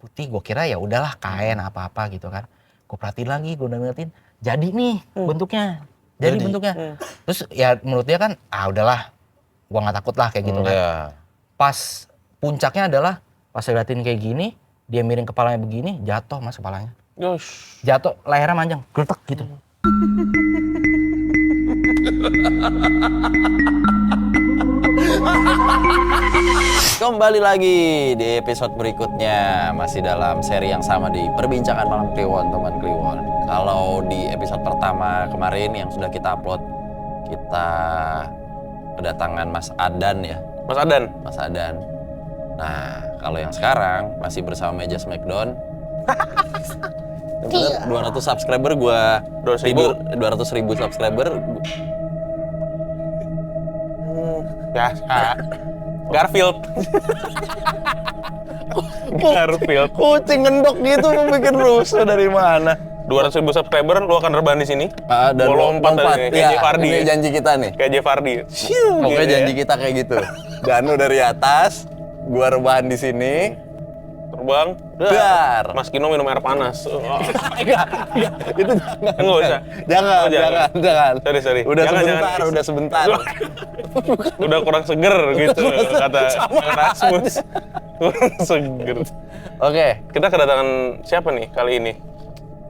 putih, gue kira ya udahlah kain apa-apa gitu kan. Gue perhatiin lagi, gue ngeliatin, jadi nih bentuknya, jadi bentuknya. Terus ya menurut dia kan, udahlah, gue nggak takut lah kayak gitu kan. Iya. Pas puncaknya adalah pas saya liatin kayak gini, dia miring kepalanya begini, jatuh mas kepalanya. Jatuh, lehernya manjang, geletek gitu. Kembali lagi di episode berikutnya, masih dalam seri yang sama di Perbincangan Malam Kliwon, teman Kliwon. Kalau di episode pertama kemarin yang sudah kita upload, kita kedatangan Mas Adan ya. Mas Adan. Nah, kalau yang sekarang masih bersama Meja Smackdown. 200 subscriber gua 200.000 subscriber. Garfield. Kucing ngendok gitu mau bikin rusuh dari mana? 200.000 subscriber lu akan rebahan di sini. Dan gua lompat dari kayak J Fardi. Ini janji kita nih. Kayak J Fardi. Pokoknya janji kita kayak gitu. Danu dari atas, gua rebahan di sini. Terbang. Dar. Mas Kino minum air panas. Enggak. Itu jangan. Enggak usah. Jangan. Sorry. Udah sebentar. Udah kurang seger gitu kata Rasmus. Kurang seger. Oke, Kita kedatangan siapa nih kali ini?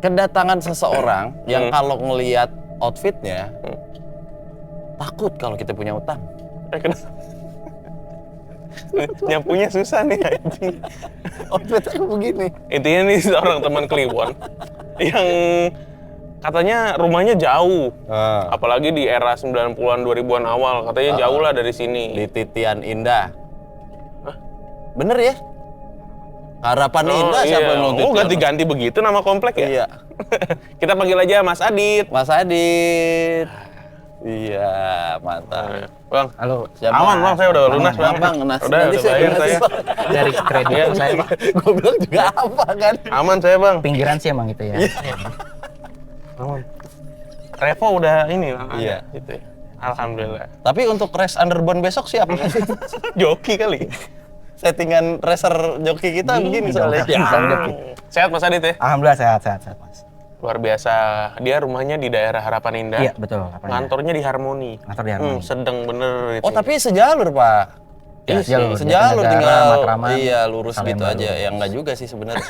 kedatangan seseorang yang kalau ngelihat outfitnya takut kalau kita punya utang. Nyapunya susah nih anjing. Outfitnya begini. Intinya nih seorang teman Kliwon yang katanya rumahnya jauh. Apalagi di era 90-an 2000-an awal, katanya jauh lah dari sini. Di Titian Indah. Bener ya? Harapan Indah siapa yang Oh, ganti-ganti begitu nama komplek ya? Iya. Kita panggil aja Mas Adit. Mas Adit. Iya, mantap. Bang, Halo, Siapa? aman Bang, saya udah lunas Bang. Bang, nasi Udah saya bayar saya. dari kredit saya Pak. Gue bilang juga apa kan? Aman saya Bang. Pinggiran sih emang gitu ya. Aman. Revo udah ini Bang. Iya. Gitu ya. Alhamdulillah. Tapi untuk race underbone besok siap. Joki kali. Settingan racer joki kita begini soalnya. Sehat Mas Adit ya? Alhamdulillah sehat mas. Luar biasa. Dia rumahnya di daerah Harapan Indah. Iya betul. Ngantornya di Harmoni. Ngantor di Harmoni. Sedang bener itu. Oh, tapi sejalur, Pak. Ya, sejalur. Sejalur Jatinegara, tinggal Matraman, iya lurus Salemba, gitu aja. lurus. Yang enggak juga sih sebenarnya.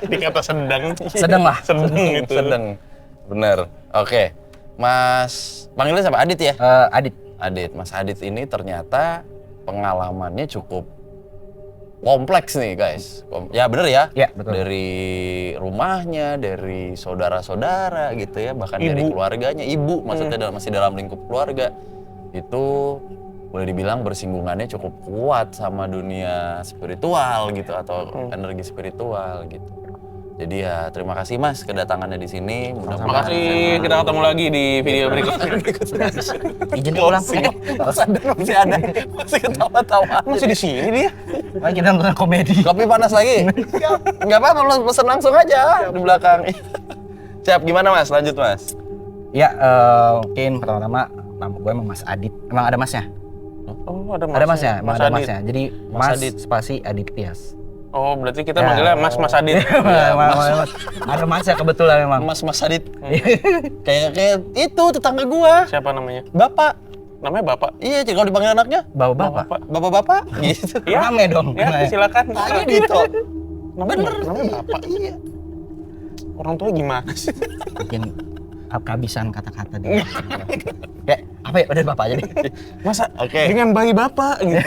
Dikata sedang. Sedang lah. Sedang itu. Sedang. Bener. Oke. Mas, panggilnya siapa? Adit ya? Adit. Adit. Mas Adit ini ternyata pengalamannya cukup kompleks nih, guys. Ya bener ya? Ya, betul. Dari rumahnya, dari saudara-saudara gitu ya, bahkan Ibu. dari keluarganya, ibu maksudnya masih dalam lingkup keluarga. Itu boleh dibilang bersinggungannya cukup kuat sama dunia spiritual gitu atau energi spiritual gitu. Jadi ya terima kasih Mas kedatangannya di sini. Makasih, kita ketemu lagi di video berikutnya. Izin pulang. Mas Adan masih ada, masih ketawa-tawa. Masih di sini dia? Kita nonton komedi. Kopi panas lagi? Nggak apa-apa, lu pesen langsung aja di belakang. Siap, gimana Mas? Lanjut Mas. Ya mungkin pertama-tama nama gue emang Mas Adit. Emang ada masnya? Oh, ada Mas. Ada masnya, emang ada Adit. masnya. Jadi Mas Mas Adit. spasi Adit Tias. Oh, berarti kita Ya. manggilnya Mas Adit. Mas. Ada masnya kebetulan memang. Mas Adit. Kayak itu tetangga gua. Siapa namanya? Bapak. Namanya Bapak. Iya, jadi kalau dipanggil anaknya Bapak. Bapak-bapak gitu. Iya. Rame dong. Ya, silakan. Tanya Dito. Namanya Bapak. Iya. Orang tua gimana sih? Mungkin kehabisan kata-kata dia. Kayak apa ya? Udah Bapak aja deh. Masa Oke. dengan bayi Bapak gitu.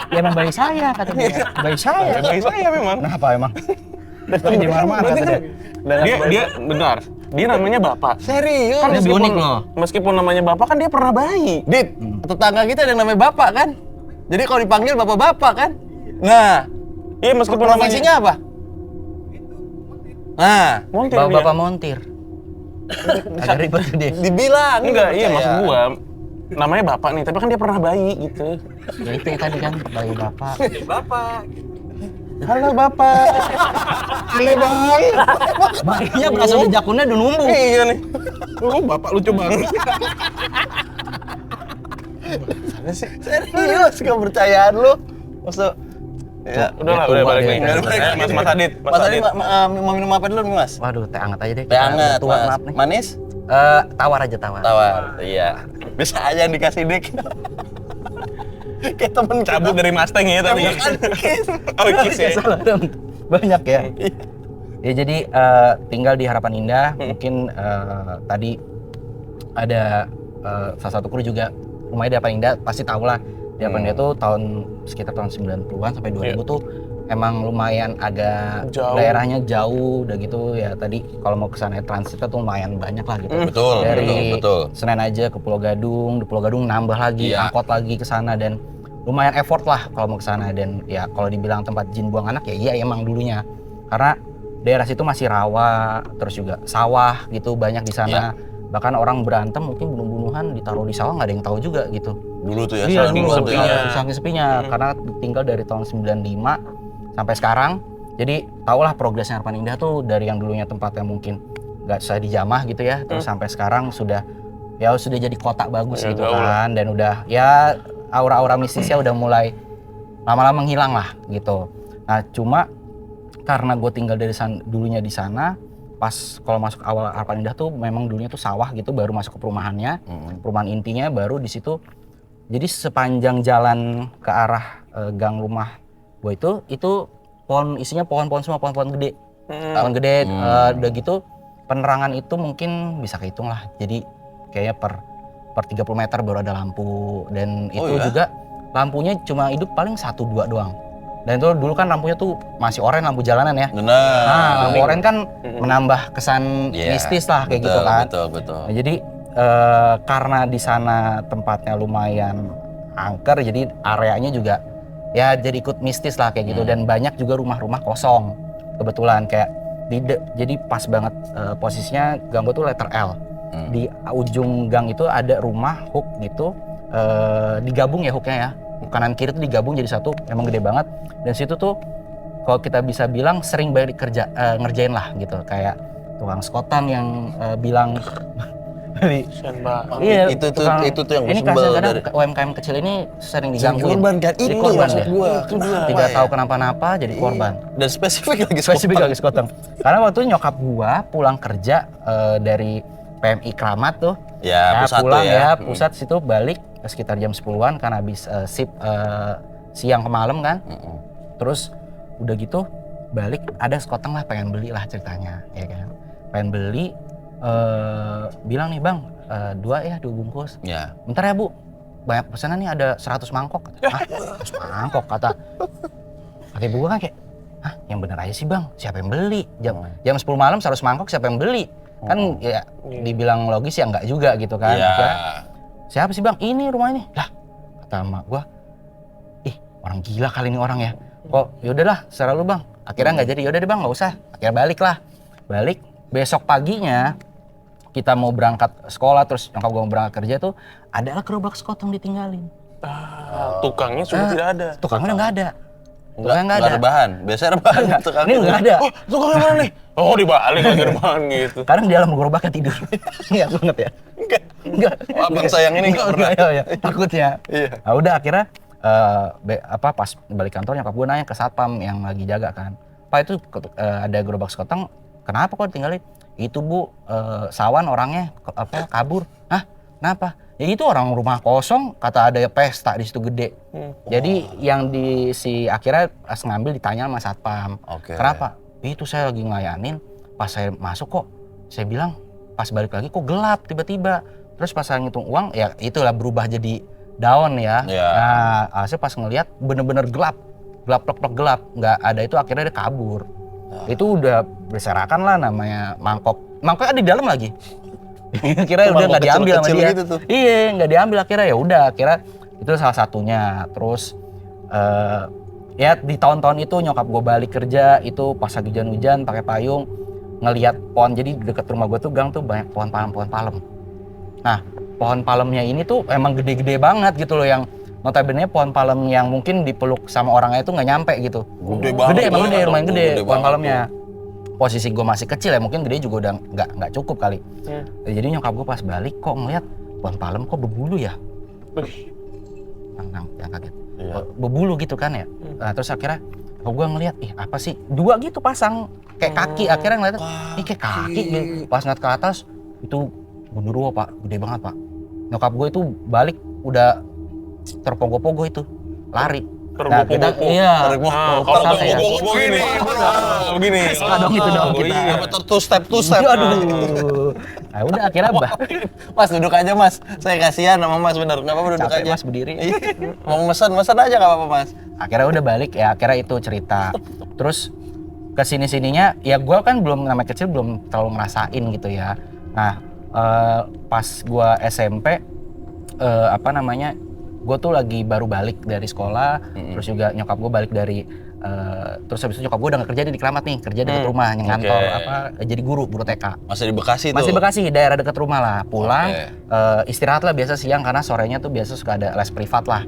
Ya emang bayi saya kata dia. Bayi saya. Bayi saya memang. Kenapa emang? Jadi marah-marah Berarti kata kan dia. dia benar. Dia namanya Bapak. Serius. Kan Dia unik loh. meskipun namanya Bapak kan dia pernah bayi. Dit, tetangga kita ada yang namanya Bapak kan? Jadi kalau dipanggil Bapak-bapak kan? Nah, Iya, meskipun profesinya apa? Nah, Montir dia. Bapak montir. Agak ribet tuh dia. dibilang. Enggak, nggak iya percaya. maksud gua namanya Bapak nih, tapi kan dia pernah bayi gitu. Ya itu ya tadi kan bayi Bapak. Halo Bapak. Aneh banget. Bayinya berasal dari jakunnya udah numbuh. Iya nih. Oh, Bapak lucu banget. Serius kepercayaan lu? Maksud Ya. Udah balik lagi. Mas Adit. Mas Adit mau minum apa dulu nih, Mas? Waduh, teh hangat aja deh. Teh hangat, Tua, Mas. maaf nih. Manis? Tawar aja tawar. Tawar. Iya. Bisa aja yang dikasih Dik. Kayak temen Cabut dari Mustang ya tadi. Oh, Kiss ya. Salah dong. Banyak ya. Ya jadi tinggal di Harapan Indah. Mungkin tadi ada salah satu kru juga rumahnya di Harapan Indah, pasti tahu lah. Di Harapan Indah tuh sekitar tahun 90-an sampai 2000 tuh emang lumayan agak daerahnya jauh udah gitu ya. Tadi kalau mau ke sana transitnya tuh lumayan banyak lah gitu. Betul, Dari betul. Senen aja ke Pulau Gadung, di Pulau Gadung nambah lagi, angkot lagi ke sana, dan lumayan effort lah kalau mau ke sana. Dan ya kalau dibilang tempat jin buang anak ya iya emang dulunya. Karena daerah situ masih rawa, terus juga sawah gitu banyak di sana. Bahkan orang berantem mungkin bunuh-bunuhan ditaruh di sawah nggak ada yang tahu juga gitu. Dulu tuh ya, Iya, saking dulu sepinya. saking sepinya karena tinggal dari tahun 95 sampai sekarang. Jadi tahulah progresnya Harapan Indah tuh dari yang dulunya tempatnya mungkin nggak bisa dijamah gitu ya, terus sampai sekarang sudah jadi kota bagus gitu kan, dan udah ya aura-aura mistisnya udah mulai lama-lama menghilang lah gitu. Nah cuma karena gue tinggal dari dulunya di sana, pas kalau masuk awal Harapan Indah tuh memang dulunya tuh sawah gitu, baru masuk ke perumahannya, perumahan intinya baru di situ. Jadi sepanjang jalan ke arah gang rumah gue itu pohon, isinya pohon-pohon semua, pohon-pohon gede. Pohon gede, udah gitu penerangan itu mungkin bisa kehitung lah. Jadi kayaknya per 30 meter baru ada lampu, dan itu juga lampunya cuma hidup paling 1-2 doang. Dan itu dulu kan lampunya tuh masih oranye, lampu jalanan ya. Benar. Nah, lampu oranye kan menambah kesan mistis lah kayak gitu kan. Betul. Nah, jadi karena di sana tempatnya lumayan angker, jadi areanya juga ya jadi ikut mistis lah kayak gitu. Dan banyak juga rumah-rumah kosong kebetulan kayak jadi pas banget posisinya gang gua tuh letter L. Di ujung gang itu ada rumah hook gitu, digabung ya hooknya ya, kanan kiri tuh digabung jadi satu, emang gede banget. Dan situ tuh kalau kita bisa bilang sering banget ngerjain lah gitu, kayak tukang skotan yang bilang iya, itu tuh yang ini kadang-kadang UMKM kecil ini sering digangguin. Korban kan? Jadi Itu korban maksud dia. gua. Tidak tahu kenapa-napa jadi korban. Dan spesifik lagi skoteng. Karena waktu itu nyokap gua pulang kerja dari PMI Kramat tuh. Ya, pusat pulang tuh ya. Pusat situ balik sekitar jam 10-an kan habis sip siang ke malam kan. Terus udah gitu balik ada skoteng lah, pengen beli lah ceritanya ya kan. Pengen beli, bilang nih bang, 2 bungkus. Ya. Bentar ya bu, banyak pesanan nih, ada 100 mangkok. Hah, 100 mangkok kata ibu gua kan kayak, hah yang bener aja sih bang, siapa yang beli? Jam 10 malam 100 mangkok siapa yang beli? Kan ya dibilang logis ya enggak juga gitu kan. Ya, siapa sih bang? Ini rumah ini. Lah kata emak gua, ih orang gila kali ini orang ya. Kok yaudahlah serah lu bang. Akhirnya nggak jadi, yaudah deh bang nggak usah. Akhirnya balik besok paginya kita mau berangkat sekolah, terus nyokap gue mau berangkat kerja tuh adalah gerobak skoteng ditinggalin. Tukangnya sudah tidak ada. Tukangnya udah nggak ada. Nggak ada bahan. Biasanya rebahan tukang. Ini nggak ada. Oh, tukangnya mana nih? Oh, dibalik lagi rebahan gitu. Karena di dalam gerobaknya tidur. Ingat banget ya. Enggak. Abang sayang ini nggak pernah. Iya, takutnya. Iya. Nah, udah akhirnya pas balik kantor nyokap gue nanya ke satpam yang lagi jaga kan. Pak itu ada gerobak skoteng, kenapa kok ditinggalin? Itu bu, Sawan orangnya kabur. Hah? Kenapa? Ya itu orang rumah kosong, kata ada pesta di situ gede. Jadi yang akhirnya pas ngambil ditanya sama satpam. Kenapa? Itu saya lagi ngelayanin, pas saya masuk kok, saya bilang pas balik lagi kok gelap tiba-tiba. Terus pas saya ngitung uang, ya itulah berubah jadi down ya. Nah, saya pas ngelihat bener-bener gelap gelap, nggak ada itu, akhirnya dia kabur. Itu udah berserakan lah, namanya mangkoknya ada di dalam lagi. Kira udah nggak diambil sama dia. Gitu tuh. Iya, nggak diambil akhirnya, ya udah akhirnya itu salah satunya. Terus ya di tahun-tahun itu nyokap gue balik kerja itu pas lagi hujan-hujan pakai payung, ngelihat pohon. Jadi deket rumah gue tuh gang tuh banyak pohon palem. Nah pohon palemnya ini tuh emang gede-gede banget gitu loh, yang notabene pohon palem yang mungkin dipeluk sama orangnya itu nggak nyampe gitu. Gede banget. Lumayan gede pohon palemnya. Posisi gue masih kecil ya, mungkin gede juga udah nggak cukup kali. Jadi nyokap gue pas balik kok ngeliat pohon palem kok berbulu ya. Yang kaget. berbulu gitu kan ya. Nah, terus akhirnya gue ngeliat, apa sih? 2 gitu pasang kayak kaki. Akhirnya ngeliat, kayak kaki gitu. Pas ngeliat ke atas itu genderuwo Pak, gede banget Pak. Nyokap gue itu balik udah terpogo-pogo itu, lari. Nah, kita Kalau begini. Begini. Salah dong itu dong kita. Apa two step. Aduh. Nah, udah akhirnya Mas duduk aja Mas. Saya kasihan sama Mas bener. Enggak apa-apa duduk capek aja. Mas berdiri. Mau mesen aja enggak apa-apa Mas. Akhirnya udah balik ya, akhirnya itu cerita. Terus kesini-sininya ya gue kan belum namanya kecil belum terlalu ngerasain gitu ya. Nah pas gue SMP gue tuh lagi baru balik dari sekolah, terus juga nyokap gue balik dari terus habis itu nyokap gue udah gak kerja di Kramat nih, kerja deket rumah, ngantor jadi guru TK. Masih di Bekasi tuh? Masih di Bekasi, daerah deket rumah lah. Pulang istirahat lah biasa siang karena sorenya tuh biasa suka ada les privat lah.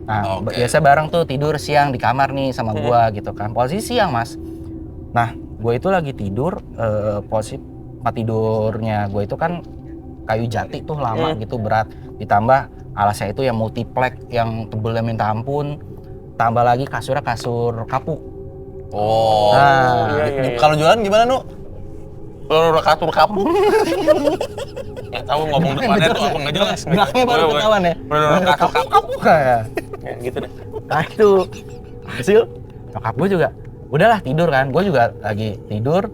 Nah, biasa bareng tuh tidur siang di kamar nih sama gua gitu kan. Posisi siang, Mas. Nah, gue itu lagi tidur, posisi tempat tidurnya gue itu kan kayu jati tuh lama gitu, berat. Ditambah alasnya itu yang multiplek yang tebelnya minta ampun. Tambah lagi kasurnya kasur kapuk. Oh. Nah, iya. Kalau jualan gimana, Nu? Kalau kasur kapuk. Nggak tahu ngomong depannya tuh apa nggak jelas. Geraknya baru ketahuan ya. Kasur Kapuk kayak. Ya gitu deh. Nah itu hasil nyokap gue juga udahlah tidur kan, gue juga lagi tidur.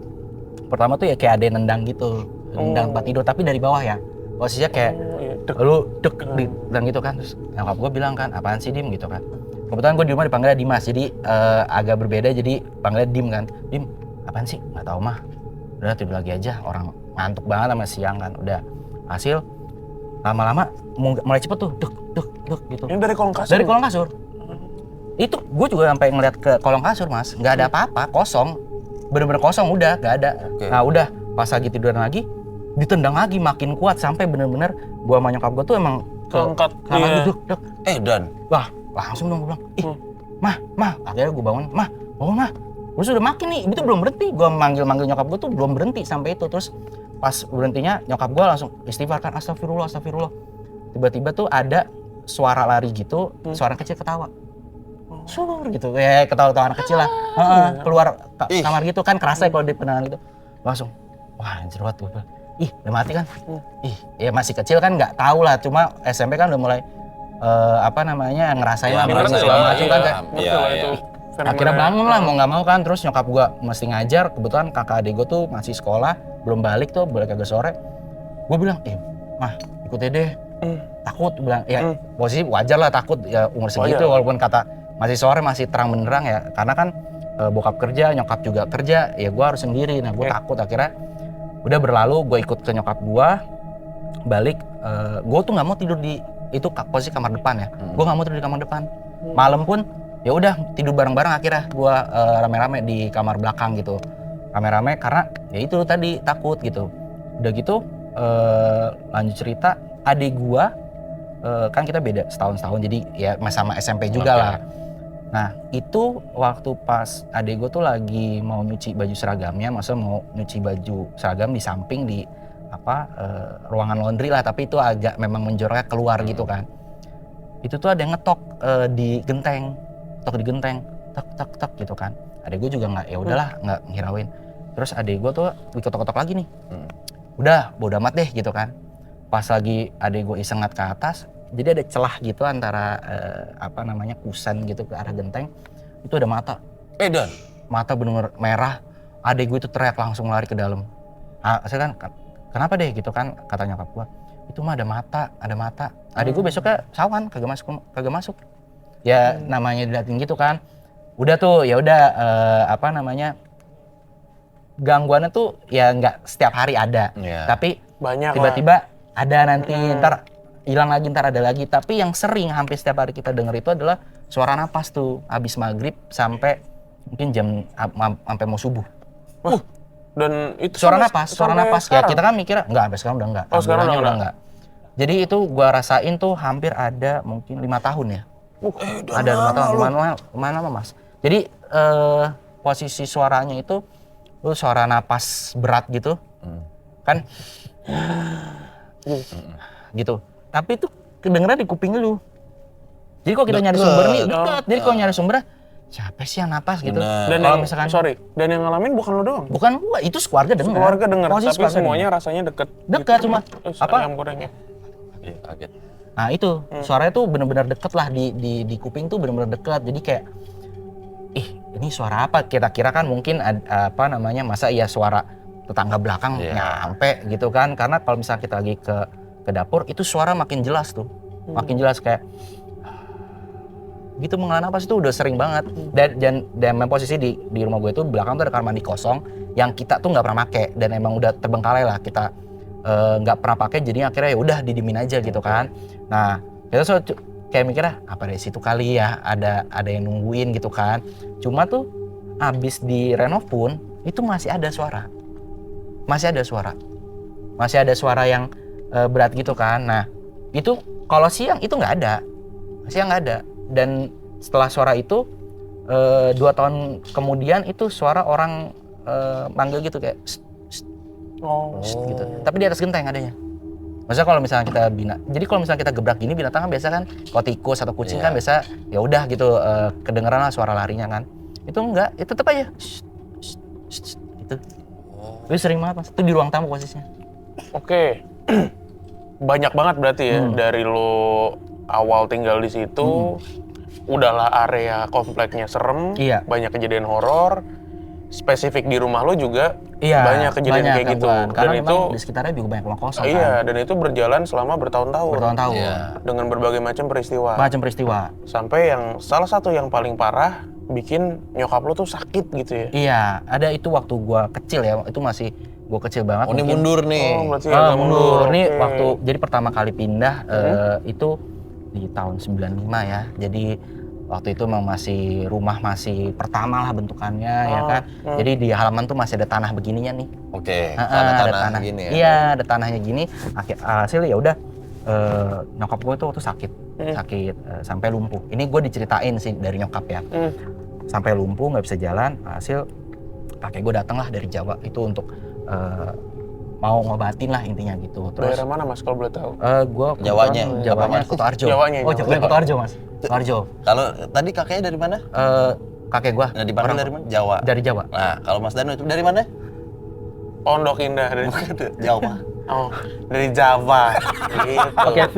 Pertama tuh ya kayak ada yang nendang gitu, nendang tempat tidur tapi dari bawah ya, posisinya kayak lu dek dan gitu kan. Terus nyokap gue bilang kan, apaan sih Dim gitu kan. Kebetulan gue di rumah dipanggilnya Dimas, jadi agak berbeda, jadi panggilnya Dim kan. Dim, apaan sih? Nggak tahu mah, udah tidur lagi aja, orang ngantuk banget sama siang kan. Udah hasil lama-lama mulai cepet tuh dek gitu. Ini dari kolong kasur? Dari kolong kasur. Itu gue juga sampai ngeliat ke kolong kasur Mas, nggak ada apa-apa, kosong, bener-bener kosong, udah nggak ada. Nah udah pas lagi tiduran lagi ditendang lagi makin kuat sampai bener-bener gue sama nyokap gue tuh emang keangkat dek. Dan Wah langsung dong gue bilang, mah akhirnya gue bangun, mah terus udah makin nih, itu belum berhenti, gue manggil nyokap gue tuh belum berhenti sampai itu. Terus pas berhentinya nyokap gue langsung istighfar kan, astagfirullah. Tiba-tiba tuh ada suara lari gitu, suara kecil ketawa. Gitu, ya ketawa anak kecil lah, keluar kamar gitu kan, kerasa kalau di penangan gitu. Langsung, wah anjir banget gue. Udah mati kan? Ya masih kecil kan nggak tahu lah, cuma SMP kan udah mulai ngerasain segala macam kan. Akhirnya bangun lah mau nggak mau kan, terus nyokap gue mesti ngajar, kebetulan kakak adik gue tuh masih sekolah, belum balik agak sore. Gue bilang, mah ikut deh, takut, bilang ya posisi wajar lah takut ya umur segitu, walaupun kata masih sore masih terang benderang ya, karena kan bokap kerja, nyokap juga kerja, ya gue harus sendiri. Nah gue takut. Akhirnya udah berlalu, gue ikut ke nyokap gue, balik. Gue tuh nggak mau tidur di itu posisi kamar depan ya, gue nggak mau tidur di kamar depan. Malam pun ya udah tidur bareng-bareng, akhirnya gue rame-rame di kamar belakang gitu, rame-rame karena ya itu tadi takut gitu. Udah gitu lanjut cerita, adik gue kan kita beda setahun jadi ya sama SMP juga lah. Nah itu waktu pas adik gue tuh lagi mau nyuci baju seragamnya, maksudnya mau nyuci baju seragam di samping di ruangan laundry lah, tapi itu agak memang menjoroknya keluar gitu kan. Itu tuh ada yang ngetok di genteng, tak gitu kan. Adik gue juga nggak, ya udahlah nggak ngirauin. Terus adik gue tuh diketok-ketok lagi nih. Udah bodo amat deh gitu kan. Pas lagi adik gue iseng ngeliat ke atas, jadi ada celah gitu antara kusen gitu ke arah genteng. Itu ada mata. Dan mata bener-bener merah. Adik gue itu teriak langsung lari ke dalam. Saya kan kenapa deh gitu kan, kata nyokap gue. Itu mah ada mata. Adik gue besoknya sawan kagak masuk. Ya namanya diliatin gitu kan. Udah tuh ya udah gangguannya tuh ya nggak setiap hari ada. Tapi banyak tiba-tiba ada nanti, ntar hilang lagi, ntar ada lagi. Tapi yang sering hampir setiap hari kita denger itu adalah suara napas tuh habis maghrib sampai mungkin jam sampai mau subuh. Dan itu suara napas ya, kita kan mikir enggak, sampai sekarang udah enggak. Sekarang udah enggak. Jadi itu gua rasain tuh hampir ada mungkin 5 tahun ya. Ada 5 tahun, lumayan lama Mas. Jadi posisi suaranya itu lu suara napas berat gitu. Kan gitu. Tapi itu kedengeran di kuping lu. Jadi kalau kita nyari sumber nih dekat. Jadi kalau nyari sumber siapa sih yang napas gitu. Dan kalau yang, misalkan dan yang ngalamin bukan lo doang. bukan gua, itu keluarga dengar. Keluarga dengar, Posisi tapi keluarga semuanya dengar. rasanya deket. Dekat cuma apa? Ayam gorengnya. Iya, kaget. Nah itu suaranya tuh benar-benar deket lah di kuping tuh benar-benar dekat. Jadi kayak ini suara apa? Kita kira kan mungkin apa namanya, masa iya suara tetangga belakang nyampe gitu kan? Karena kalau misalnya kita lagi ke dapur itu suara makin jelas tuh, makin jelas kayak gitu menghela napas itu udah sering banget. Dan memang posisi di rumah gue itu belakang tuh ada kamar mandi kosong yang kita tuh nggak pernah pakai dan emang udah terbengkalai lah, kita nggak pernah pakai, jadi akhirnya ya udah didimin aja gitu kan. Nah kita kayak mikirnya apa dari situ kali ya, ada yang nungguin gitu kan. Cuma tuh abis di renov pun itu masih ada suara yang berat gitu kan. Nah itu kalau siang itu nggak ada. Dan setelah suara itu 2 tahun kemudian itu suara orang manggil gitu kayak gitu. Tapi di atas genteng adanya. Maksudnya kalau misalnya jadi kalau misalnya kita gebrak gini binatang kan biasa kan, kalau tikus atau kucing kan biasa ya udah gitu kedengeran lah suara larinya kan. Itu enggak, itu tetap aja gitu. Itu sering banget Mas, itu di ruang tamu posisinya. Oke. Banyak banget berarti ya dari lo awal tinggal di situ, udahlah area kompleknya serem, banyak kejadian horor. Spesifik di rumah lo juga banyak kejadian kayak gitu. Karena dan itu di sekitarnya juga banyak rumah kosong iya, kan. dan itu berjalan selama bertahun-tahun. Dengan berbagai macam peristiwa. Sampai yang salah satu yang paling parah bikin nyokap lo tuh sakit gitu ya. Iya, ada itu waktu gua kecil ya, itu masih gua kecil banget. Oh, ini mundur nih. Oh, berarti agak mundur. Ini Oke. waktu jadi pertama kali pindah itu di tahun 95 ya. Jadi waktu itu memang rumah masih pertama lah bentukannya ya kan. Jadi di halaman tuh masih ada tanah begininya nih. Oke, ada tanah gini ya. Iya, ada tanahnya gini. Hasil ya udah nyokap gue tuh waktu sakit sampai lumpuh. Ini gue diceritain sih dari nyokap ya. Sampai lumpuh nggak bisa jalan. Hasil kakek gue datang lah dari Jawa itu untuk mau ngobatin lah intinya gitu. Terus daerah mana Mas kalau boleh tahu? Gue Jawanya Kutoarjo. Jawanya. Oh, Jawanya Kutoarjo Mas. Kutoarjo. Kalau tadi kakeknya dari mana? Kakek gue. Nah, dipanggil dari mana? Jawa. Dari Jawa. Nah, kalau Mas Danu itu dari mana? Pondok Indah dari Jawa. Oh, dari Java. Gitu. Pakai V.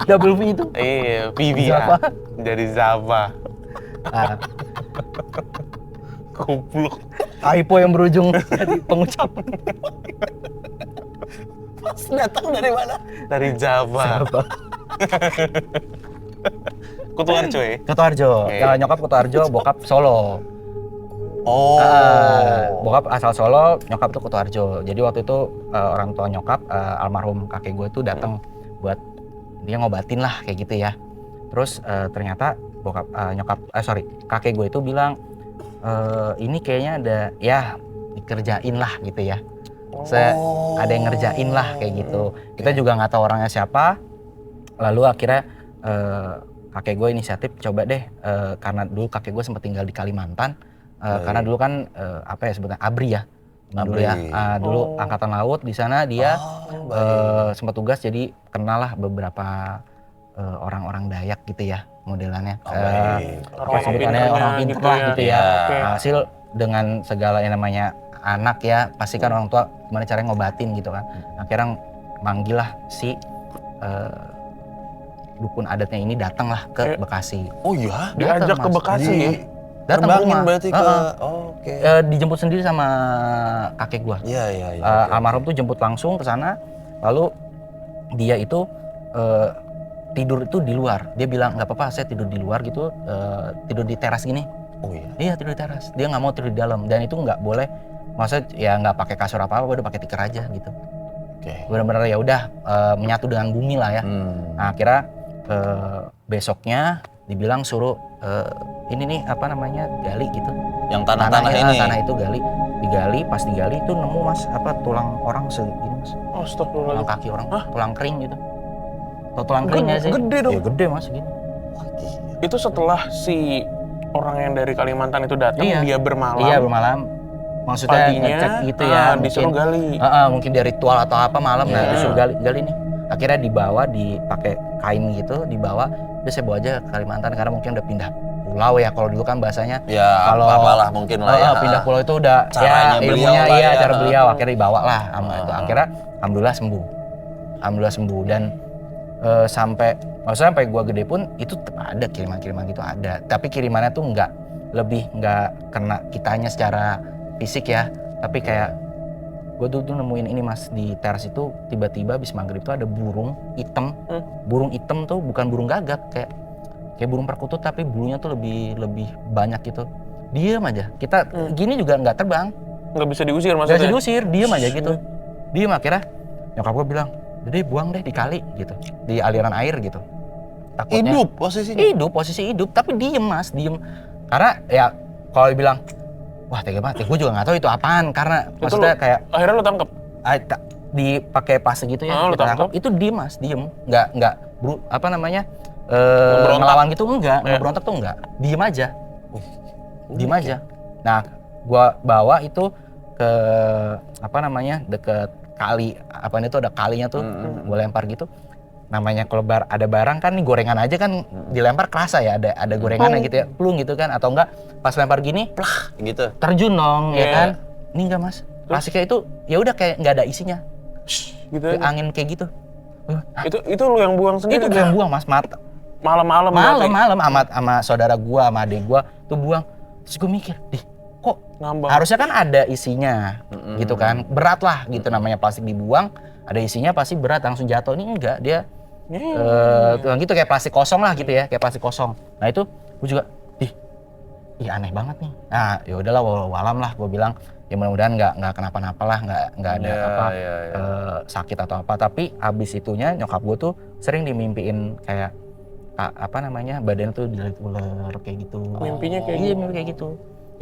Double V itu. Iya, Vivi Java. Dari Java. Goblok. Aipo yang berujung jadi pengucap. Mas datang dari mana? Dari Java. Kutoarjo ya? Kutoarjo. Nyokap Kutoarjo, bokap Solo. Oh. Bokap asal Solo, nyokap tuh Kutoarjo. Jadi waktu itu orang tua nyokap, almarhum kakek gue tuh datang buat dia ngobatin lah kayak gitu ya. Terus ternyata kakek gue itu bilang ini kayaknya ada ya dikerjain lah gitu ya. Ada yang ngerjain lah kayak gitu. Kita juga nggak tahu orangnya siapa. Lalu akhirnya kakek gue inisiatif coba deh karena dulu kakek gue sempat tinggal di Kalimantan. Karena dulu kan apa ya sebutnya ABRI ya. Dulu ya. Dulu angkatan laut di sana dia sempat tugas, jadi kenal lah beberapa orang-orang Dayak gitu ya modelannya. Sebutannya orang pintar lah gitu ya. Hasil dengan segala yang namanya anak ya, pasti kan orang tua gimana caranya ngobatin gitu kan. Akhirnya manggil lah si dukun adatnya ini datang lah ke Bekasi. Oh iya? Diajak ke Bekasi ya? Datang ke rumah. Berarti ke oke. Dijemput sendiri sama kakek gua. Iya. Almarhum tuh jemput langsung ke sana. Lalu dia itu tidur itu di luar. Dia bilang nggak apa-apa, saya tidur di luar gitu, tidur di teras gini. Oh iya. Iya, tidur di teras. Dia nggak mau tidur di dalam, dan itu nggak boleh. Maksudnya ya nggak pakai kasur apa-apa, udah pakai tikar aja gitu. Oke. Benar-benar ya udah menyatu dengan bumi lah ya. Nah, akhirnya besoknya dibilang suruh ini nih apa namanya gali gitu. Yang tanah-tanah ini. Tanah itu digali, pas digali itu nemu Mas apa tulang orang segini Mas. Astagfirullah. Tulang kaki orang, tulang kering gitu. Atau tulang keringnya sih. Gede dong. Ya gede Mas gini. Itu setelah si orang yang dari Kalimantan itu datang, dia bermalam. Iya, bermalam. Maksudnya paginya, ngecek gitu ya. Disuruh gali. Mungkin dia ritual atau apa malam, nah disuruh gali nih. akhirnya dibawa dipakai kain gitu, dibawa, terus saya bawa aja ke Kalimantan karena mungkin udah pindah pulau ya, kalau dulu kan bahasanya ya kalau apalah mungkin lah ya pindah pulau itu udah caranya ya ilmunya beliau lah ya. cara beliau, akhirnya dibawa lah sama itu, akhirnya alhamdulillah sembuh dan sampai gua gede pun itu tetap ada kiriman gitu ada, tapi kirimannya tuh nggak kena kitanya secara fisik ya, tapi kayak gue tuh nemuin ini mas di teras itu, tiba-tiba habis maghrib tuh ada burung hitam tuh bukan burung gagak, kayak burung perkutut tapi bulunya tuh lebih banyak gitu, diem aja kita gini juga nggak terbang, nggak bisa diusir maksudnya? Nggak bisa diusir, diem aja gitu, diem. Akhirnya nyokap gue bilang, jadi buang deh di kali gitu, di aliran air gitu. Takutnya posisi hidup tapi diem mas, karena ya kalau dibilang wah tega banget, gue juga nggak tahu itu apaan, karena itu maksudnya kayak akhirnya lu tangkep? Dipakai plastik gitu ya, kita tangkap, itu diem mas, nggak ngelawan gitu, enggak, berontak tuh enggak, diem aja. Nah gue bawa itu ke deket kali, itu ada kalinya tuh, gue lempar gitu. Namanya kalau ada barang kan nih, gorengan aja kan dilempar kerasa ya, ada gorengan gitu ya, plung gitu kan, atau enggak pas lempar gini, plah gitu, terjun dong ya kan. Ini enggak mas, plastiknya itu ya udah kayak nggak ada isinya, gitu angin kayak gitu. Itu lu yang buang sendiri? Itu gue yang buang mas, malam sama saudara gua sama adik gua tuh buang. Terus gue mikir, kok ngambang, harusnya kan ada isinya gitu kan, berat lah gitu, namanya plastik dibuang ada isinya pasti berat, langsung jatuh. Ini enggak, dia gitu kayak plastik kosong lah gitu ya, kayak plastik kosong. Nah itu gue juga aneh banget nih. Nah ya udahlah, walam lah gue bilang, ya mudah-mudahan nggak kenapa-napa lah, nggak ada sakit atau apa. Tapi abis itunya nyokap gue tuh sering dimimpiin kayak badan tuh dililit ular kayak gitu. Mimpinya kayak gitu. Iya, mimpi kayak gitu.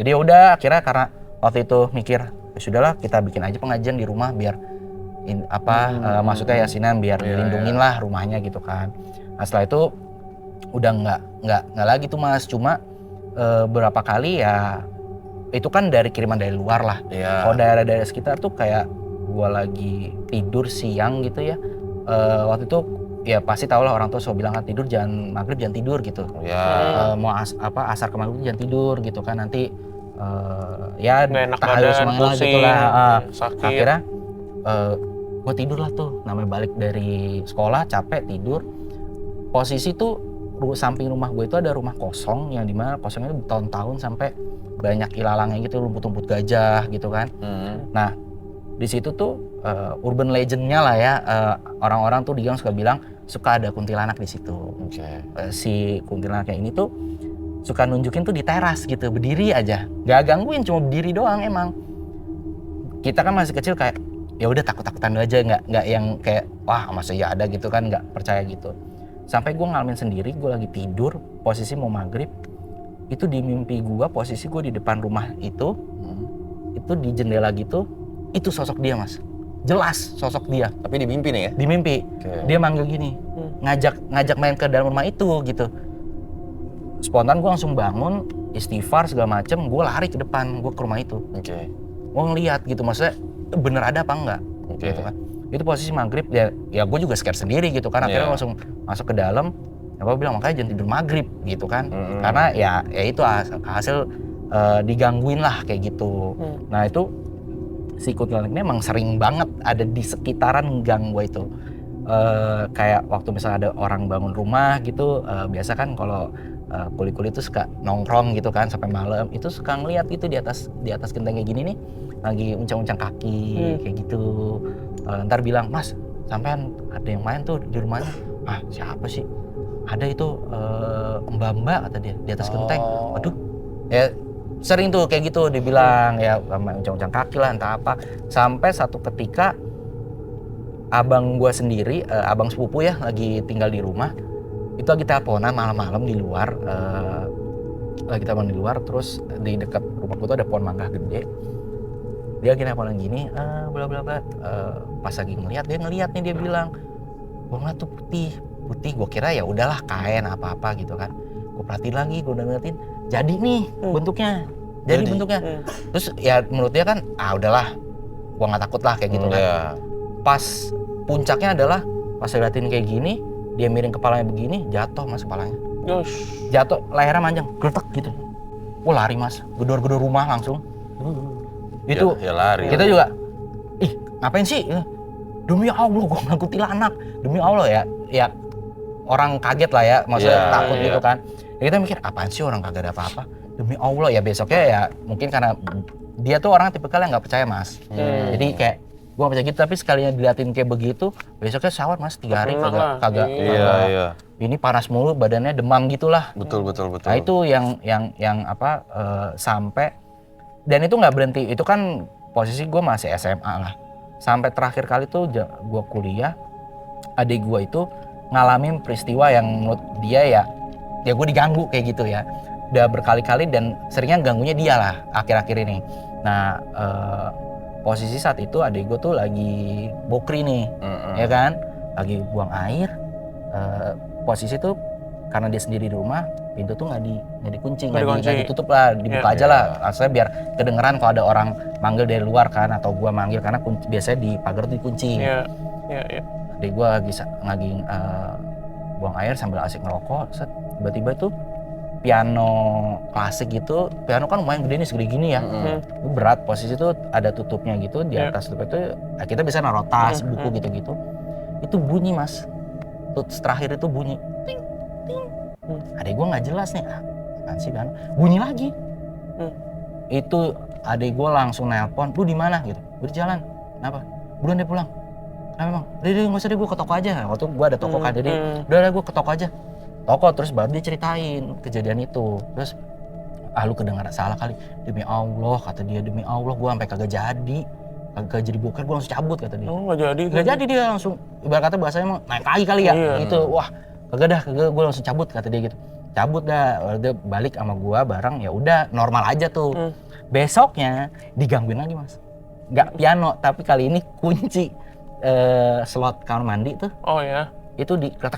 Jadi ya udah, akhirnya karena waktu itu mikir, ya sudahlah kita bikin aja pengajian di rumah biar maksudnya yasinan biar dilindungin lah rumahnya gitu kan. Nah setelah itu udah nggak lagi tuh mas, cuma berapa kali ya itu kan dari kiriman dari luar lah. Kalau daerah-daerah sekitar tuh kayak gua lagi tidur siang gitu ya, waktu itu ya pasti tau lah orang tua selalu bilang kan, tidur jangan maghrib jangan tidur gitu. Mau asar ke maghrib jangan tidur gitu kan, nanti tahayul semuanya lah gitu lah. Akhirnya gue tidur lah tuh, namanya balik dari sekolah capek tidur. Posisi tuh samping rumah gue itu ada rumah kosong, yang dimana kosongnya itu bertahun-tahun sampai banyak ilalangnya gitu, rumput-rumput gajah gitu kan. Nah di situ tuh urban legendnya lah ya, orang-orang tuh di gang suka bilang suka ada kuntilanak di situ. Si kuntilanaknya ini tuh suka nunjukin tuh di teras gitu, berdiri aja, nggak gangguin, cuma berdiri doang. Emang kita kan masih kecil kayak ya udah takut-takutan aja, nggak yang kayak wah masa ya ada gitu kan, nggak percaya gitu. Sampai gue ngalamin sendiri, gue lagi tidur posisi mau maghrib, itu di mimpi gue posisi gue di depan rumah itu di jendela gitu, itu sosok dia mas, jelas sosok dia. Tapi di mimpi nih ya? Di mimpi. Dia manggil gini, ngajak main ke dalam rumah itu gitu. Spontan gue langsung bangun, istighfar segala macem, gue lari ke depan, gue ke rumah itu. Gue ngeliat gitu, maksudnya bener ada apa enggak gitu kan. Itu posisi maghrib ya gue juga scare sendiri gitu kan. Akhirnya langsung masuk ke dalam. Apa bilang makanya jangan tidur maghrib gitu kan. Karena ya itu hasil digangguin lah kayak gitu. Nah itu si kuntilanak ini emang sering banget ada di sekitaran gang gue itu. Kayak waktu misalnya ada orang bangun rumah gitu, biasa kan kalau kuli-kuli itu suka nongkrong gitu kan sampai malam, itu suka ngeliat gitu di atas genteng kayak gini nih, lagi uncang-uncang kaki kayak gitu. Ntar bilang, mas sampean ada yang main tuh di rumahnya. Ah siapa sih? Ada itu mbak-mbak kata dia di atas genteng. Waduh, ya sering tuh kayak gitu dibilang ya, uncang-uncang kaki lah entah apa. Sampai satu ketika abang gua sendiri, abang sepupu ya, lagi tinggal di rumah. Itu lagi teleponan malam-malam di luar, terus di dekat rumah gua tuh ada pohon mangga gede. Dia lagi teleponan gini, bla bla bla. Pas lagi ngeliat nih, dia bilang, gua ngeliat tuh putih. Gua kira ya udahlah kain apa-apa gitu kan. Gua perhatiin lagi, gua udah ngeliatin, jadi nih bentuknya. Terus ya menurut dia kan, udahlah, gua nggak takut lah kayak gitu kan. Pas puncaknya adalah pas saya liatin kayak gini, dia miring kepalanya begini, jatuh mas kepalanya. Yosh. Jatuh, lehernya manjang, geletek gitu. Wah lari mas, gedor-gedor rumah langsung. Itu ya lari. kita juga, ih ngapain sih? Demi Allah gue ngaku kuntilanak. Demi Allah ya orang kaget lah ya, maksudnya takut gitu kan. Ya kita mikir apaan sih orang kagak ada apa-apa. Demi Allah ya besoknya ya mungkin karena dia tuh orang tipikal yang nggak percaya mas. Jadi kayak gue gak percaya gitu, tapi sekalinya diliatin kayak begitu, besoknya shower mas 3 hari kagak. Iya. Ini panas mulu, badannya demam gitulah. Betul. Nah itu yang apa sampai dan itu nggak berhenti. Itu kan posisi gue masih SMA lah. Sampai terakhir kali tuh gue kuliah, adik gue itu ngalamin peristiwa yang menurut dia ya gue diganggu kayak gitu ya. Udah berkali-kali dan seringnya ganggunya dia lah akhir-akhir ini. Nah posisi saat itu adik gue tuh lagi bokri nih, ya kan, lagi buang air. Posisi tuh karena dia sendiri di rumah, pintu tuh nggak dikunci, nggak ditutup lah, dibuka aja lah, asalnya biar kedengeran kalau ada orang manggil dari luar kan, atau gua manggil karena biasanya di pagar tuh dikunci. Iya. Jadi gua lagi buang air sambil asik ngerokok, tiba-tiba tuh piano klasik gitu, piano kan lumayan gede nih, segede gini ya, berat, posisi tuh ada tutupnya gitu, di atas tutup itu kita bisa naruh tas, buku gitu-gitu, itu bunyi mas. Terakhir itu bunyi ting ting. Adek gue nggak jelas nih, apaan sih kan? Bunyi lagi. Itu adek gue langsung nelpon, lu di mana gitu? Gue di jalan. Kenapa? Buruan deh pulang. Kenapa emang? Udah nggak usah deh, gue ke toko aja. Waktu gue ada toko kan, jadi udah gue ke toko aja. Toko terus baru dia ceritain kejadian itu. Terus lu kedengaran salah kali. Demi Allah kata dia, demi Allah gue sampai kagak jadi bokar, gue langsung cabut kata dia. Nggak jadi. Nggak jadi dia langsung, ibarat kata bahasanya emang naik lagi kali ya. Gitu, wah kagak gue langsung cabut kata dia gitu. Cabut dah, dia balik sama gue bareng, ya udah normal aja tuh. Besoknya digangguin lagi mas. Nggak piano, tapi kali ini kunci slot kamar mandi tuh. Oh ya. Itu di kerak.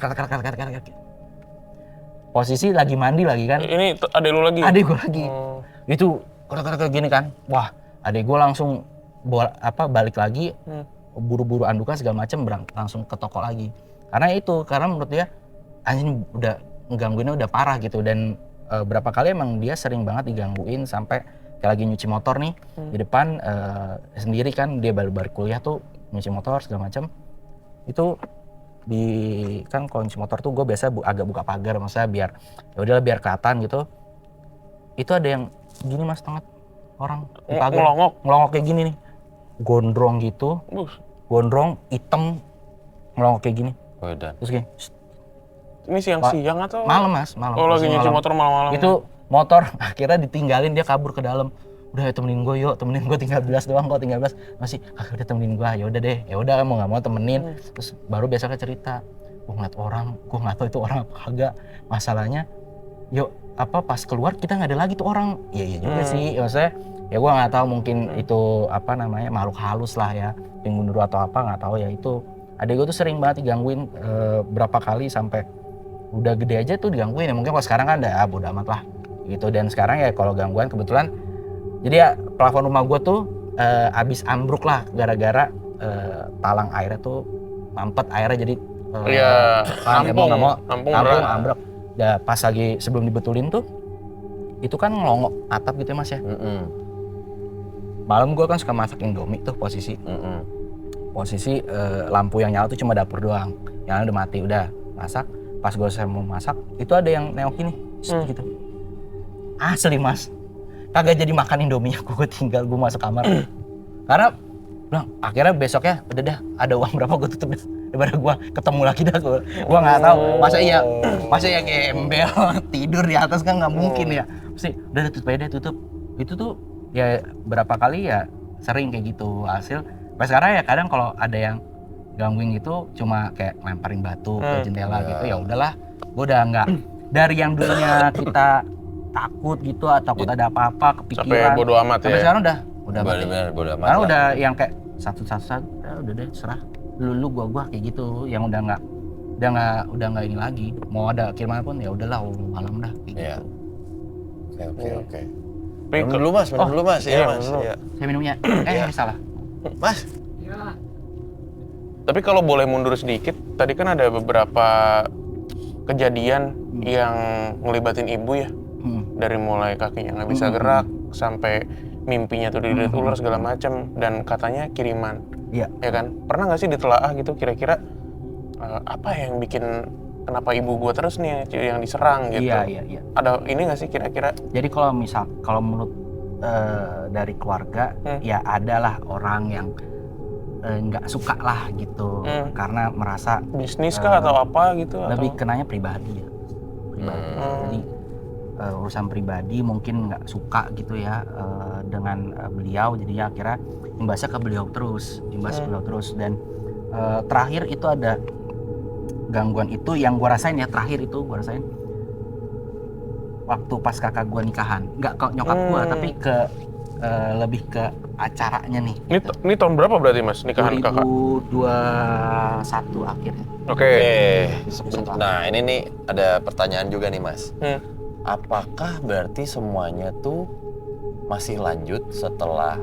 Posisi lagi mandi lagi kan. Ini adek lu lagi? Adek gue lagi. Itu kerak gini kan. Wah adek gue langsung balik lagi, buru-buru andukan segala macam, langsung ke toko lagi. Karena menurut dia anjing udah ngegangguinnya udah parah gitu, dan berapa kali emang dia sering banget digangguin sampai kayak lagi nyuci motor nih di depan sendiri kan, dia baru kuliah tuh nyuci motor segala macam. Itu kan kalau nyuci motor tuh gue biasa agak buka pagar, maksudnya biar ya udahlah biar kelihatan gitu. Itu ada yang gini mas, tengah orang di pagar ngelongok kayak gini nih. Gondrong gitu, gondrong hitam, ngelongok kayak gini. Terus kayak ini siang-siang atau malam mas, malam. Oh lagi nyuci motor malam-malam. Itu motor akhirnya ditinggalin, dia kabur ke dalam. Udah temenin gue yuk, temenin gue tinggal 11 doang kok, tinggal 11 masih udah temenin gue, ya udah mau nggak mau temenin. Terus baru besoknya cerita, gue ngeliat orang, gue nggak tahu itu orang apa kagak. Masalahnya yuk pas keluar kita nggak ada lagi tuh orang. Iya juga sih, maksudnya ya gue nggak tahu, mungkin itu makhluk halus lah ya, penggunduru atau apa nggak tahu ya. Itu adik gue tuh sering banget digangguin berapa kali sampai udah gede aja tuh digangguin ya. Mungkin kalau sekarang kan udah bodo amat lah gitu. Dan sekarang ya kalau gangguan kebetulan jadi ya plafon rumah gue tuh abis ambruk lah gara-gara talang airnya tuh mampet, airnya jadi nampung ambruk. Ya pas lagi sebelum dibetulin tuh itu kan ngelongok atap gitu ya mas ya. Malam gue kan suka masak Indomie tuh posisi. Posisi lampu yang nyala tuh cuma dapur doang, yang lain udah mati, udah masak. Pas saya mau masak itu ada yang nengok gini gitu. Asli mas, kagak jadi makan Indomie, gue tinggal gue masuk kamar. Karena akhirnya besoknya udah dah, ada uang berapa gue tutup dah, daripada gue ketemu lagi dah. Gue nggak tahu masa ya gembel tidur di atas kan nggak mungkin ya. Pasti udah tutup. Itu tuh ya berapa kali ya sering kayak gitu. Hasil pas sekarang ya kadang kalau ada yang gangguin gitu cuma kayak lemparin batu ke jendela gitu, ya udahlah. Gue udah nggak dari yang dulunya kita takut gitu atau takut ada apa-apa kepikiran. Sampai bodo amat ya. Sampai sekarang udah bener bodo amat. Karena udah yang kayak satu udah deh serah lu gua kayak gitu, yang udah nggak ini lagi. Mau ada kiriman pun ya udahlah malam dah kayak gitu. Oke. Minum dulu mas. Iya mas. Iya. Saya minumnya. Salah. Mas. Iya. Tapi kalau boleh mundur sedikit, tadi kan ada beberapa kejadian yang ngelibatin ibu ya. Dari mulai kakinya nggak bisa gerak sampai mimpinya tuh dililit ular segala macam, dan katanya kiriman. Iya. Ya kan? Pernah nggak sih ditelaah gitu kira-kira apa yang bikin kenapa ibu gua terus nih yang diserang gitu? Iya. Ada ini nggak sih kira-kira? Jadi kalau menurut dari keluarga ya adalah orang yang nggak suka lah gitu karena merasa Bisnis kah atau apa gitu? Lebih kenanya pribadi ya. Jadi urusan pribadi mungkin nggak suka gitu ya dengan beliau, jadi ya akhirnya imbasnya ke beliau terus, dan terakhir itu ada gangguan itu yang gua rasain waktu pas kakak gua nikahan, nggak ke nyokap gua tapi ke lebih ke acaranya nih. Ini tahun berapa berarti Mas nikahan kakak? 2021 akhirnya. Oke. Nah ini nih ada pertanyaan juga nih Mas. Apakah berarti semuanya tuh masih lanjut setelah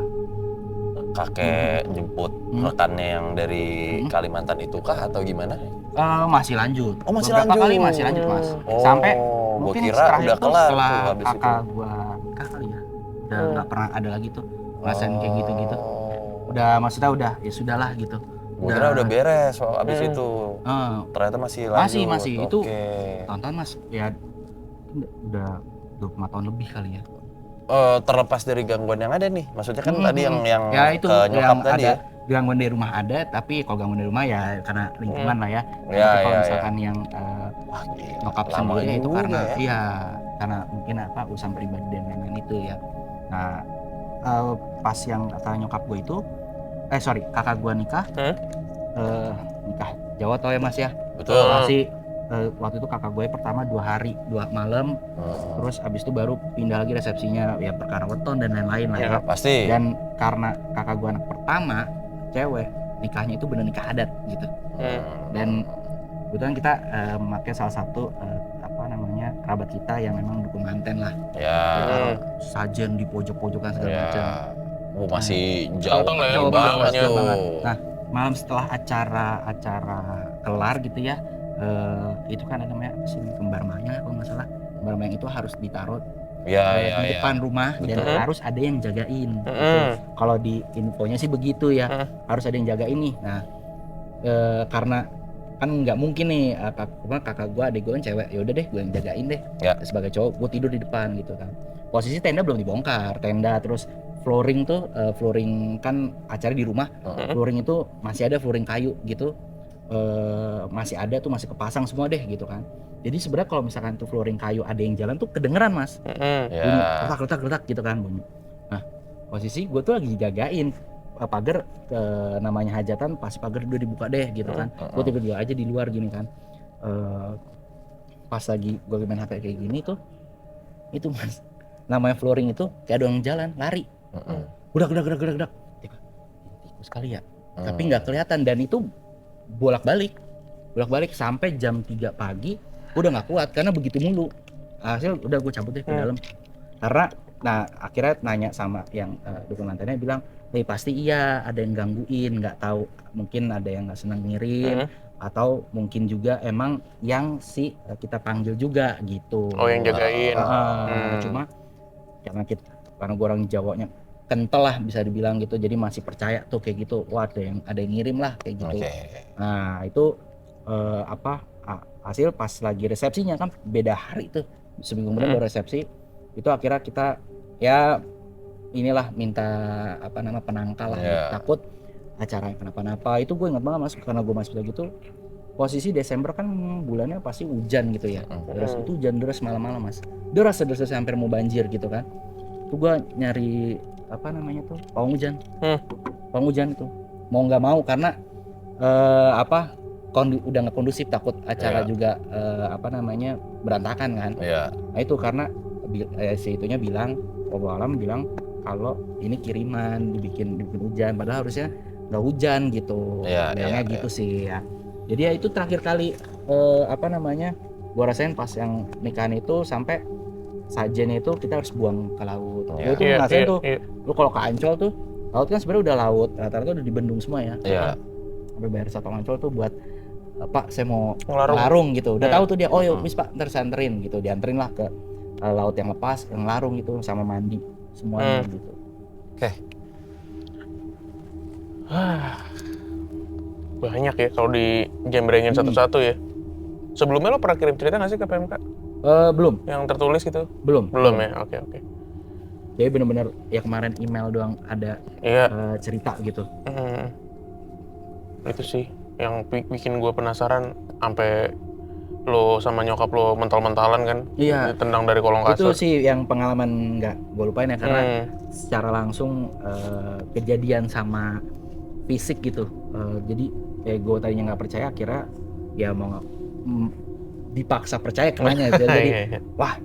kakek jemput rekannya yang dari Kalimantan itu kah atau gimana? Masih lanjut. Oh masih beberapa lanjut? kali masih lanjut Mas. Sampai gua mungkin kira udah kelar setelah tuh habis itu. kakak gua nikah kali ya. Udah nggak pernah ada lagi tuh ngerasain kayak gitu-gitu. Udah maksudnya udah ya sudahlah gitu. Gua kira udah beres abis itu. Ternyata masih lanjut. Masih itu okay. Tonton Mas ya udah 25 tahun lebih kali ya. Terlepas dari gangguan yang ada nih, maksudnya kan tadi yang ya itu nyokap yang tadi ada ya. Gangguan dari rumah ada, tapi kalau gangguan dari rumah ya karena lingkungan lah ya. Ya, tapi kalau ya, misalkan yang nyokap sendiri itu karena ya. Karena mungkin urusan pribadi dan lain-lain itu ya. Nah pas yang kata nyokap gue itu kakak gue nikah nikah Jawa tau ya Mas ya. Betul. Masih waktu itu kakak gue pertama 2 hari 2 malam, terus abis itu baru pindah lagi resepsinya ya perkara weton dan lain-lain lah ya. Pasti. Dan karena kakak gue anak pertama cewek, nikahnya itu bener nikah adat gitu. Dan kebetulan kita memakai salah satu kerabat kita yang memang dukung manten lah. Ya. Sajen di pojok-pojokan segala macam. Masih jauh banget tuh. Nah, malam setelah acara kelar gitu ya, itu kan ada namanya kembar mayang kalau nggak salah. Kembar mayang itu harus ditaruh di depan rumah. Dan harus ada yang jagain. Gitu. Kalau di infonya sih begitu ya, harus ada yang jagain nih. Nah, karena kan nggak mungkin nih kakak gue, adik gue kan cewek, ya udah deh gue yang jagain deh. Sebagai cowok gue tidur di depan gitu kan. Posisi tenda belum dibongkar, terus flooring kan acara di rumah, flooring itu masih ada flooring kayu gitu, masih ada tuh, masih kepasang semua deh gitu kan. Jadi sebenarnya kalau misalkan tuh flooring kayu ada yang jalan tuh kedengeran Mas, bunyi letak gitu kan bunyi. Nah posisi gue tuh lagi jagain pagar, namanya hajatan pasti pagar udah dibuka deh gitu kan. Gue tidur aja di luar gini kan, pas lagi gue main HP kayak gini tuh, itu Mas, namanya flooring itu kayak ada orang jalan lari, udah tikus kali ya, tapi nggak kelihatan. Dan itu bolak-balik sampai jam 3 pagi, udah nggak kuat karena begitu mulu. Hasil udah gue cabut deh ke dalam, karena akhirnya nanya sama yang dukun mantennya, bilang pasti iya ada yang gangguin, nggak tahu mungkin ada yang nggak senang ngirim, atau mungkin juga emang yang kita panggil juga gitu. Oh yang jagain. Cuma karena gue orang Jawanya kental lah bisa dibilang gitu, jadi masih percaya tuh kayak gitu. Wah ada yang ngirim lah kayak gitu. Nah itu hasil pas lagi resepsinya kan beda hari tuh, seminggu kemudian baru resepsi. Itu akhirnya kita ya inilah minta penangkal lah, takut acara kenapa-napa. Itu gue ingat banget Mas, karena gue masih gitu. Posisi Desember kan bulannya pasti hujan gitu ya. Terus itu hujan deras malam-malam Mas. Deras hampir mau banjir gitu kan. Itu gue nyari pawang hujan. Pawang hujan itu mau nggak mau karena udah nggak kondusif, takut acara juga berantakan kan. Nah itu karena si itunya bilang, Alam bilang kalau ini kiriman dibikin hujan, padahal harusnya nggak hujan gitu. Gitu sih ya. Jadi ya itu terakhir kali gua rasain pas yang nikahan itu, sampai sajen itu kita harus buang ke laut. Gua tuh ngerasain tuh, lu kalau ke Ancol tuh laut kan sebenarnya udah laut, rata-rata udah dibendung semua ya. sampai bayar satu Ancol tuh buat Pak saya mau Ngelarung. ngelarung gitu. Udah tahu tuh dia, oh ya wis Pak ntar saya anterin gitu. Dianterin lah ke laut yang lepas, yang larung gitu sama mandi semuanya gitu. Oke. Banyak ya kalau dijembrengin satu-satu ya. Sebelumnya lo pernah kirim cerita nggak sih ke PMK? Belum. Yang tertulis gitu? Belum. Belum ya, oke. Jadi bener-bener ya kemarin email doang ada cerita gitu. Itu sih yang bikin gue penasaran sampai lo sama nyokap lo mental-mentalan kan? Iya. Tendang dari kolong kasur. Itu sih yang pengalaman nggak gue lupain ya karena secara langsung kejadian sama fisik gitu. Jadi gue tadinya nggak percaya, akhirnya ya mau dipaksa percaya kenanya. Jadi wah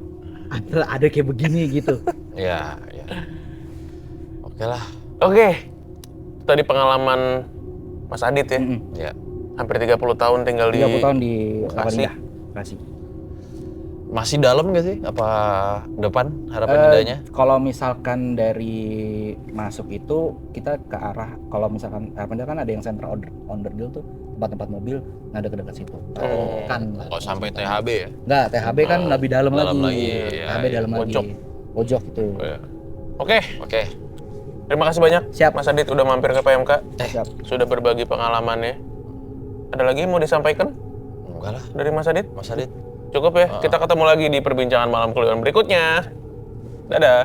ada kayak begini gitu. Ya. Oke lah. Oke. Tadi pengalaman Mas Adit ya. Ya. Hampir 30 tahun tinggal 30 tahun di Bekasi. Bekasi. Masih dalam nggak sih? Apa depan harapan indahnya? Kalau misalkan dari masuk itu kita ke arah, kalau misalkan harapan kan ada yang center onderdil tuh, tempat-tempat mobil, nah dekat-dekat situ. Kan Kok sampai THB ya? Enggak, THB kan lebih dalam lagi. Iya, THB dalam lagi. Pojok itu. Oke. Terima kasih banyak. Siap. Mas Adit udah mampir ke PMK. Siap. Sudah berbagi pengalamannya. Ada lagi yang mau disampaikan Enggak lah. dari Mas Adit? Mas Adit. Cukup ya. Kita ketemu lagi di perbincangan malam Kliwon berikutnya. Dadah.